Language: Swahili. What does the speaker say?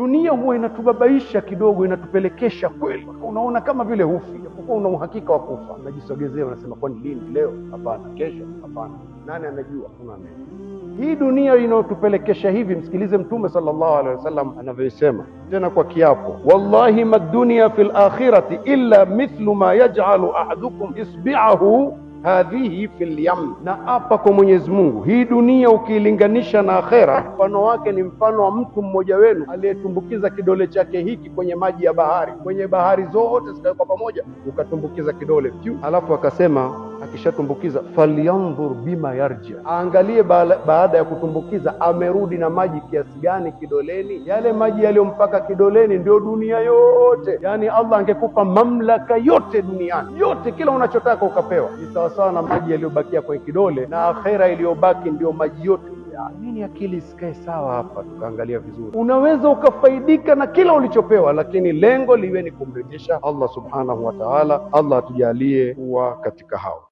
Dunia huwa inatubabaisha kidogo, inatupelekesha kweli, unaona kama vile hufi, japokuwa una uhakika wa kufa. Unajisogezea, unasema kwani lini? Leo? Hapana. Kesho? Hapana. Nani anajua? Kuna nani? Hii dunia inayotupelekesha hivi, msikilize Mtume sallallahu alaihi wasallam anavyosema tena kwa kiapo, wallahi madunia fil akhirati illa mithlu ma yaj'alu ahadukum isbi'ahu hadhihi fil yam. Na apa kwa Mwenyezi Mungu, hii dunia ukiilinganisha na akhera, mfano wake ni mfano wa mtu mmoja wenu aliyetumbukiza kidole chake hiki kwenye maji ya bahari, kwenye bahari zote zikawekwa pamoja, ukatumbukiza kidole juu, alafu akasema akishatumbukiza, falyanzur bima yarji, aangalie baada ya kutumbukiza amerudi na maji kiasi gani kidoleni. Yale maji yaliyompaka kidoleni ndio dunia yote. Yani Allah angekupa mamlaka yote duniani yote, kila unachotaka ukapewa, ni sawasawa na maji yaliyobakia kwenye kidole, na akhera iliyobaki ndio maji yote. Nini akili isikae sawa hapa? Tukaangalia vizuri, unaweza ukafaidika na kila ulichopewa, lakini lengo liwe ni kumrejesha Allah subhanahu wa ta'ala. Allah atujalie kuwa katika hao.